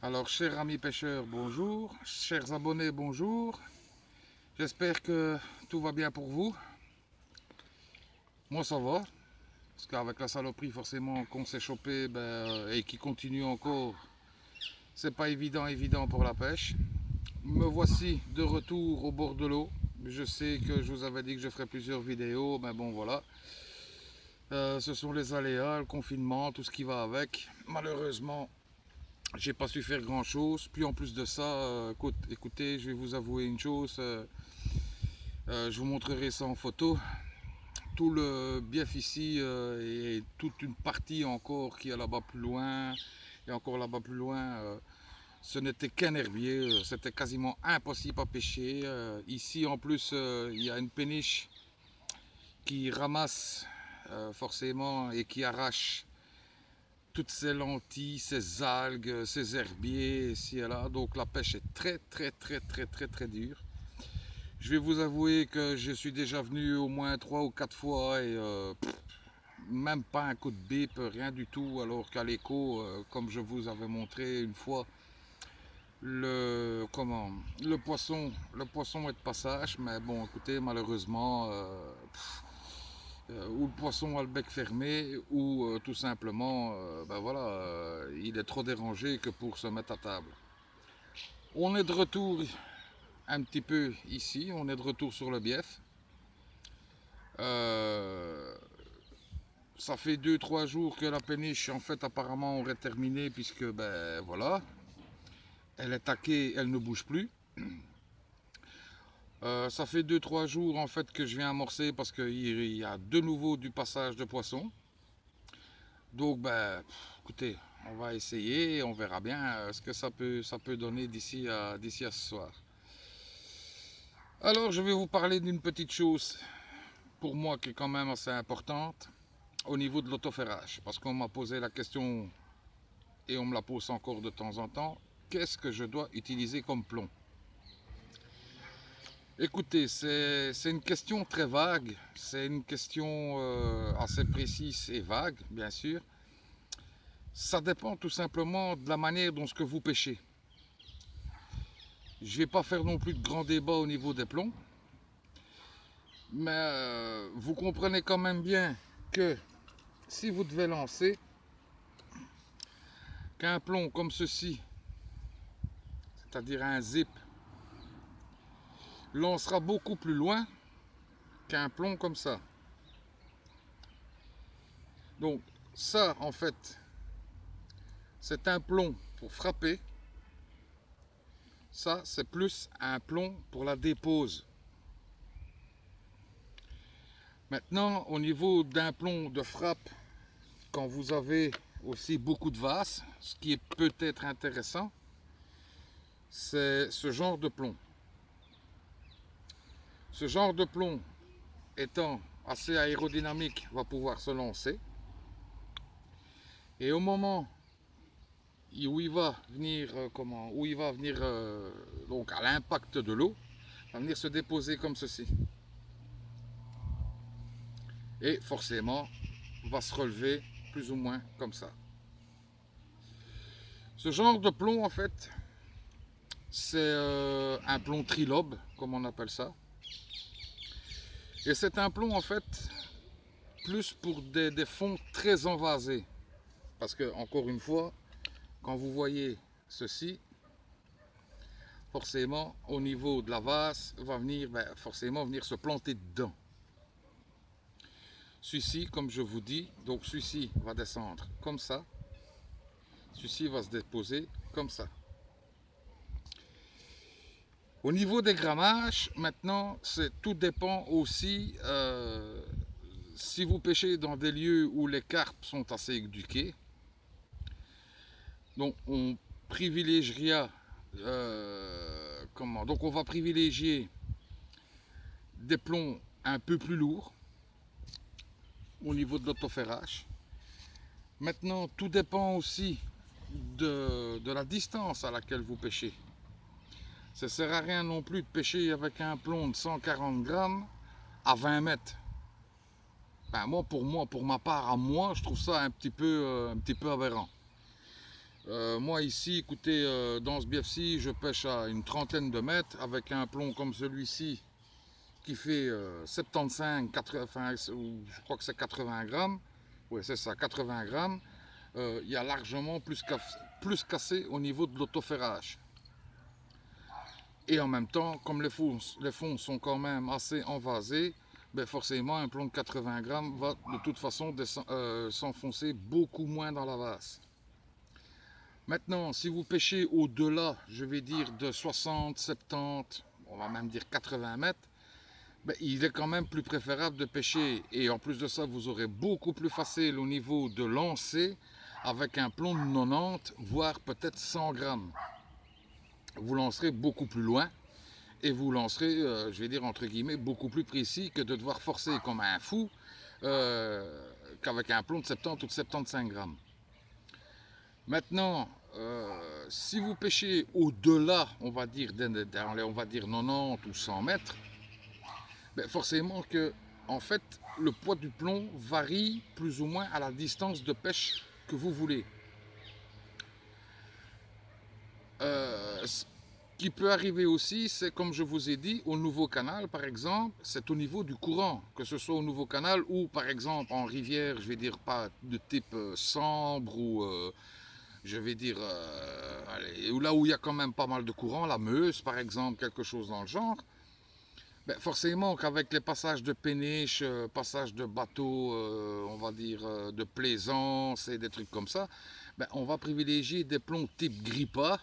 Alors, chers amis pêcheurs, bonjour. Chers abonnés, bonjour. J'espère que tout va bien pour vous. Moi, ça va. Parce qu'avec la saloperie, forcément, qu'on s'est chopé et qui continue encore, c'est pas évident pour la pêche. Me voici de retour au bord de l'eau. Je sais que je vous avais dit que je ferais plusieurs vidéos, mais bon, voilà. Ce sont les aléas, le confinement, tout ce qui va avec. Malheureusement, j'ai pas su faire grand chose. Puis en plus de ça, écoutez, je vais vous avouer une chose. Je vous montrerai ça en photo. Tout le bief ici et toute une partie encore qui est là-bas plus loin. Et encore là-bas plus loin, ce n'était qu'un herbier. C'était quasiment impossible à pêcher. Ici en plus, il y a une péniche qui ramasse forcément et qui arrache toutes ces lentilles, ces algues, ces herbiers ici et là. Donc la pêche est très dure. Je vais vous avouer que je suis déjà venu au moins 3 ou 4 fois et même pas un coup de bip, rien du tout. Alors qu'à l'écho, comme je vous avais montré une fois, le poisson est de passage. Mais bon, écoutez, malheureusement, ou le poisson a le bec fermé, ou tout simplement, ben voilà, il est trop dérangé que pour se mettre à table. On est de retour un petit peu ici, on est de retour sur le bief. Ça fait 2-3 jours que la péniche en fait apparemment aurait terminé puisque ben voilà, elle est taquée, elle ne bouge plus. Ça fait 2-3 jours en fait que je viens amorcer parce qu'il y a de nouveau du passage de poissons. Donc ben écoutez, on va essayer et on verra bien ce que ça peut donner d'ici à ce soir. Alors je vais vous parler d'une petite chose pour moi qui est quand même assez importante au niveau de l'autoferrage. Parce qu'on m'a posé la question et on me la pose encore de temps en temps, qu'est-ce que je dois utiliser comme plomb? Écoutez, c'est une question très vague, c'est une question assez précise et vague, bien sûr. Ça dépend tout simplement de la manière dont ce que vous pêchez. Je ne vais pas faire non plus de grands débats au niveau des plombs, mais vous comprenez quand même bien que si vous devez lancer qu'un plomb comme ceci, c'est-à-dire un zip, lancera beaucoup plus loin qu'un plomb comme ça. Donc ça, en fait, c'est un plomb pour frapper. Ça, c'est plus un plomb pour la dépose. Maintenant, au niveau d'un plomb de frappe, quand vous avez aussi beaucoup de vasses, ce qui est peut-être intéressant, c'est ce genre de plomb. Ce genre de plomb étant assez aérodynamique, va pouvoir se lancer. Et au moment où il va venir, donc à l'impact de l'eau, va venir se déposer comme ceci. Et forcément, va se relever plus ou moins comme ça. Ce genre de plomb, en fait, c'est un plomb trilobe, comme on appelle ça. Et c'est un plomb, en fait, plus pour des fonds très envasés. Parce que, encore une fois, quand vous voyez ceci, forcément, au niveau de la vase, va venir forcément venir se planter dedans. Celui-ci, comme je vous dis, donc celui-ci va descendre comme ça. Celui-ci va se déposer comme ça. Au niveau des grammages, maintenant, tout dépend aussi si vous pêchez dans des lieux où les carpes sont assez éduquées. Donc, on privilégierait, donc on va privilégier des plombs un peu plus lourds au niveau de l'autoferrage. Maintenant, tout dépend aussi de la distance à laquelle vous pêchez. Ça ne sert à rien non plus de pêcher avec un plomb de 140 grammes à 20 mètres. Ben pour ma part, je trouve ça un petit peu aberrant. Moi ici, écoutez, dans ce bief-ci, je pêche à une trentaine de mètres avec un plomb comme celui-ci qui fait 75, 80, ou je crois que c'est 80 grammes. Oui, c'est ça, 80 grammes. Il y a largement plus cassé au niveau de l'autoferrage. Et en même temps, comme les fonds sont quand même assez envasés, ben forcément un plomb de 80 grammes va de toute façon s'enfoncer beaucoup moins dans la vase. Maintenant, si vous pêchez au-delà, je vais dire de 60, 70, on va même dire 80 mètres, ben, il est quand même plus préférable de pêcher. Et en plus de ça, vous aurez beaucoup plus facile au niveau de lancer avec un plomb de 90, voire peut-être 100 grammes. Vous lancerez beaucoup plus loin et vous lancerez, je vais dire entre guillemets, beaucoup plus précis que de devoir forcer comme un fou qu'avec un plomb de 70 ou de 75 grammes. Maintenant, si vous pêchez au-delà, on va dire 90 ou 100 mètres, ben forcément que, en fait, le poids du plomb varie plus ou moins à la distance de pêche que vous voulez. Ce qui peut arriver aussi, c'est comme je vous ai dit, au nouveau canal, par exemple, c'est au niveau du courant, que ce soit au nouveau canal ou, par exemple, en rivière, je vais dire pas de type Sambre ou je vais dire, allez, là où il y a quand même pas mal de courant, la Meuse par exemple, quelque chose dans le genre, ben forcément qu'avec les passages de péniche, passages de bateaux, on va dire de plaisance et des trucs comme ça, ben on va privilégier des plombs type Grippa,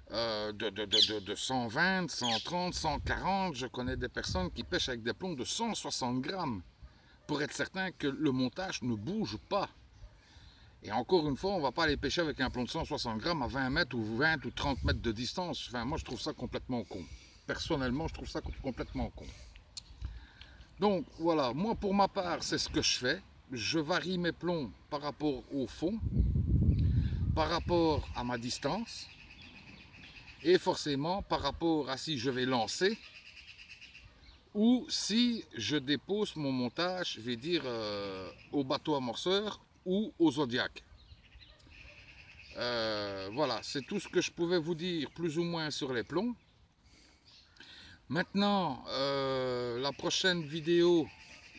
de 120, 130, 140, je connais des personnes qui pêchent avec des plombs de 160 grammes, pour être certain que le montage ne bouge pas. Et encore une fois, on ne va pas aller pêcher avec un plomb de 160 grammes à 20 mètres ou 20 ou 30 mètres de distance. Enfin, moi, je trouve ça complètement con. Personnellement, je trouve ça complètement con. Donc, voilà, moi, pour ma part, c'est ce que je fais. Je varie mes plombs par rapport au fond, par rapport à ma distance, et forcément par rapport à si je vais lancer ou si je dépose mon montage, je vais dire, au bateau amorceur ou au Zodiac. Voilà, c'est tout ce que je pouvais vous dire plus ou moins sur les plombs. Maintenant, la prochaine vidéo,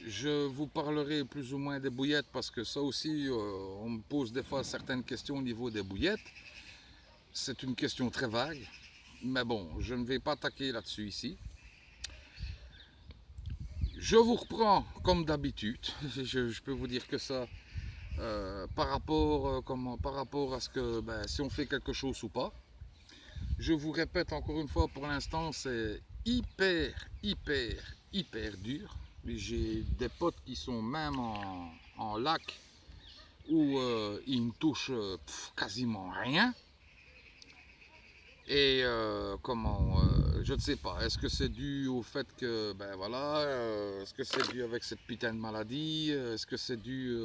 je vous parlerai plus ou moins des bouillettes parce que ça aussi, on me pose des fois certaines questions au niveau des bouillettes. C'est une question très vague, mais bon, je ne vais pas attaquer là-dessus ici. Je vous reprends comme d'habitude, je peux vous dire que ça, par rapport à ce que, ben, si on fait quelque chose ou pas. Je vous répète encore une fois, pour l'instant, c'est hyper dur. J'ai des potes qui sont même en lac où ils ne touchent quasiment rien. Et je ne sais pas, est-ce que c'est dû au fait que, ben voilà, est-ce que c'est dû avec cette putain de maladie, est-ce que c'est dû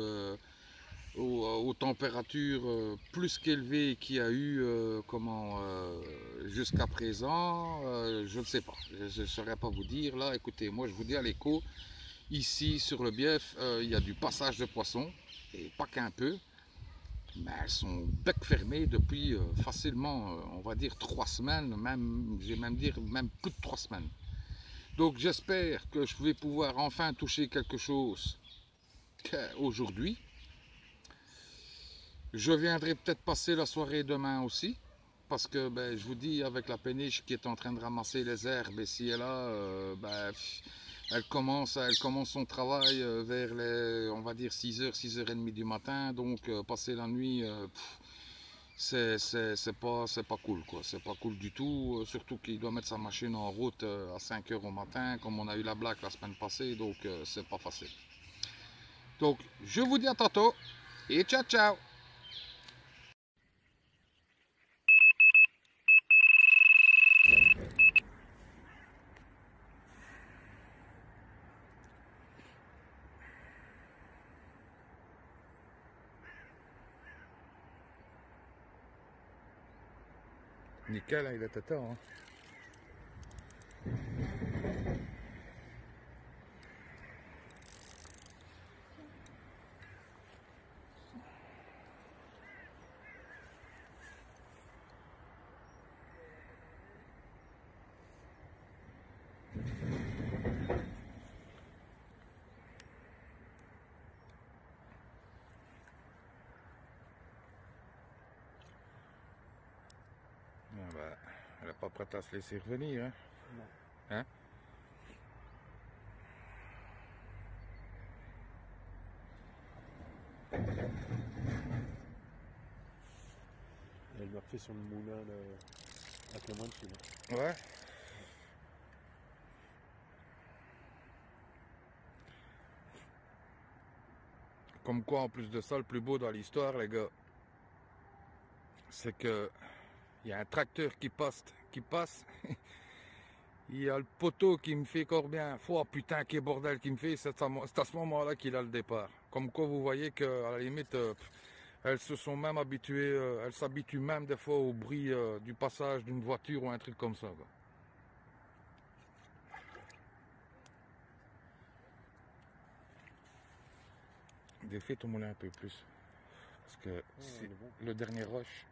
aux températures plus qu'élevées qu'il y a eu jusqu'à présent, je ne sais pas, je ne saurais pas vous dire. Là, écoutez, moi je vous dis à l'écho, ici sur le Bief, il y a du passage de poissons, et pas qu'un peu, mais elles sont bec fermé depuis facilement, on va dire 3 semaines, même, je vais même dire même plus de 3 semaines. Donc j'espère que je vais pouvoir enfin toucher quelque chose aujourd'hui. Je viendrai peut-être passer la soirée demain aussi, parce que ben, je vous dis, avec la péniche qui est en train de ramasser les herbes ici et là, ben, elle commence son travail vers les, on va dire 6h, 6h30 du matin, donc passer la nuit, c'est pas cool, quoi. C'est pas cool du tout, surtout qu'il doit mettre sa machine en route à 5h au matin, comme on a eu la blague la semaine passée, donc c'est pas facile. Donc je vous dis à tantôt, et ciao ciao. Nickel, hein, il était temps. Hein. Ouais, elle n'est pas prête à se laisser revenir, hein? Non. Hein? Elle m'a fait sur le moulin là, avec le moins de fil. Ouais. Comme quoi, en plus de ça, le plus beau dans l'histoire, les gars, c'est que il y a un tracteur qui passe. Il y a le poteau qui me fait Corbien. Oh putain, quel bordel qui me fait. C'est à ce moment-là qu'il a le départ. Comme quoi, vous voyez qu'à la limite, elles se sont même habituées, elles s'habituent même des fois au bruit du passage d'une voiture ou un truc comme ça, quoi. Défais ton moulin un peu plus. Parce que si bon. le dernier rush,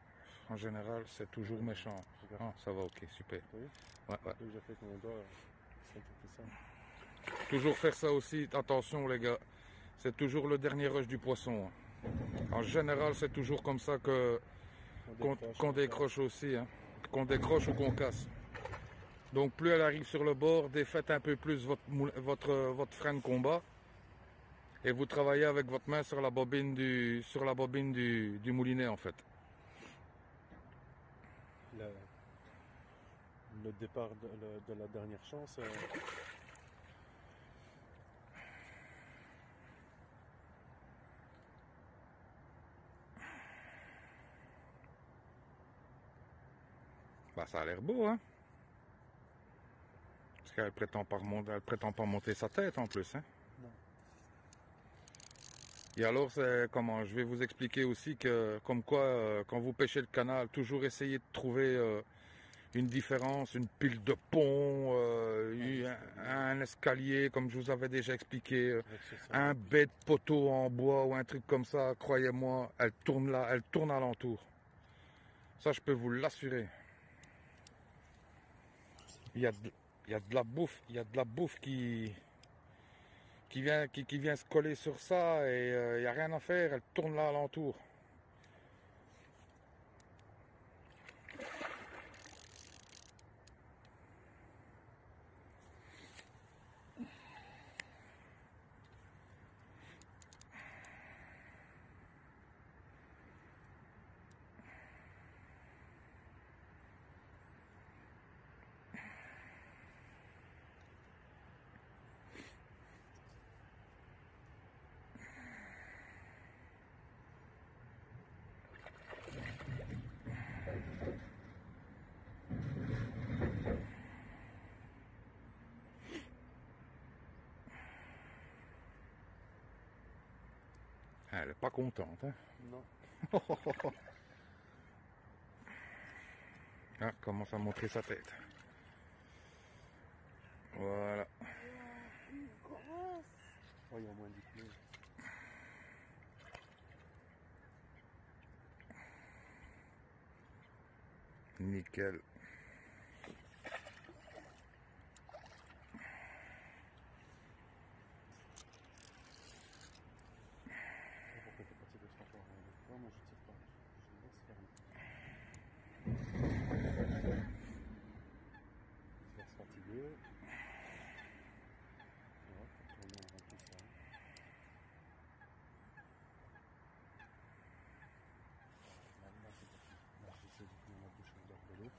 en général, c'est toujours méchant. Ah, ça va, ok, super. T'as vu? Ouais, ouais. Dès que j'ai fait mon doigt, c'est ça. Toujours faire ça aussi, attention les gars. C'est toujours le dernier rush du poisson. En général, c'est toujours comme ça que qu'on décroche aussi, hein. Qu'on décroche ou qu'on casse. Donc plus elle arrive sur le bord, défaites un peu plus votre frein de combat. Et vous travaillez avec votre main sur la bobine du moulinet en fait. Le départ de la dernière chance. Bah ça a l'air beau, hein. Parce qu'elle prétend pas monter sa tête en plus, hein. Non. Et alors, c'est comment? Je vais vous expliquer aussi que, comme quoi, quand vous pêchez le canal, toujours essayer de trouver une différence, une pile de pont, un escalier, comme je vous avais déjà expliqué, un bête poteau en bois ou un truc comme ça. Croyez-moi, elle tourne là, elle tourne alentour. Ça, je peux vous l'assurer. Il y a de la bouffe qui vient se coller sur ça et il n'y a rien à faire, elle tourne là alentour. Elle n'est pas contente, hein? Non. Ah, commence à montrer sa tête. Voilà. Une grosse. Oh, il y a moins de kilos. Nickel. Pourquoi t'es parti de ce rapport avec toi? Moi je tire pas. Je laisse faire. Je laisse fatiguer. Ouais, faut tourner en rond tout ça. Là c'est parti. Là j'essaie de tenir ma bouche en dehors de l'eau.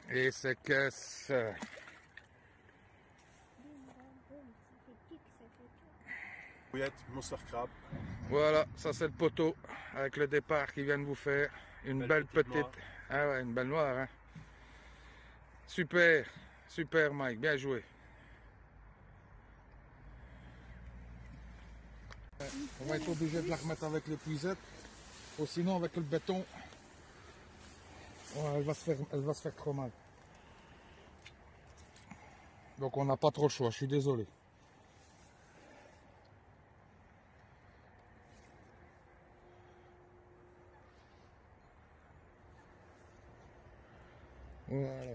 Et c'est que ça. Boum, boum, boum. Ça fait tic, ça fait tout. Bouillette, monster crab. Voilà, ça c'est le poteau avec le départ qu'il vient de vous faire. Une belle petite. Ah ouais, une belle noire, hein. Super, super Mike, bien joué. On va être obligé de la remettre avec l'épuisette, ou sinon avec le béton, elle va se faire trop mal. Donc on n'a pas trop le choix, je suis désolé. Voilà.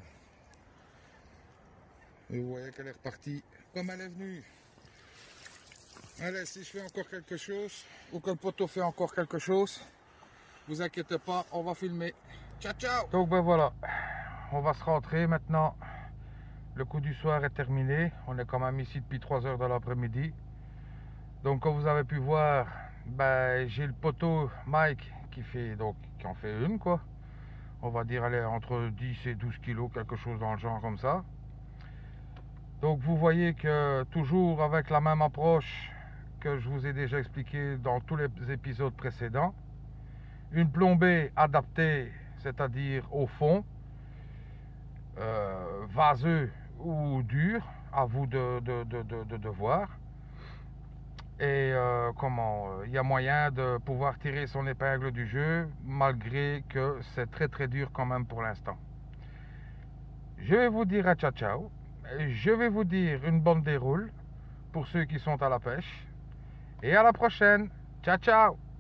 Et vous voyez qu'elle est repartie comme elle est venue. Allez, si je fais encore quelque chose, ou que le poteau fait encore quelque chose, vous inquiétez pas, on va filmer. Ciao, ciao! Donc ben voilà, on va se rentrer maintenant. Le coup du soir est terminé. On est quand même ici depuis 3 heures de l'après-midi. Donc comme vous avez pu voir, ben, j'ai le poteau Mike qui en fait une quoi. On va dire aller entre 10 et 12 kilos, quelque chose dans le genre comme ça. Donc vous voyez que toujours avec la même approche que je vous ai déjà expliqué dans tous les épisodes précédents. Une plombée adaptée, c'est-à-dire au fond, vaseux ou dur, à vous de voir. Et il y a moyen de pouvoir tirer son épingle du jeu, malgré que c'est très très dur quand même pour l'instant. Je vais vous dire à ciao ciao. Je vais vous dire une bonne déroule pour ceux qui sont à la pêche. Et à la prochaine. Ciao ciao.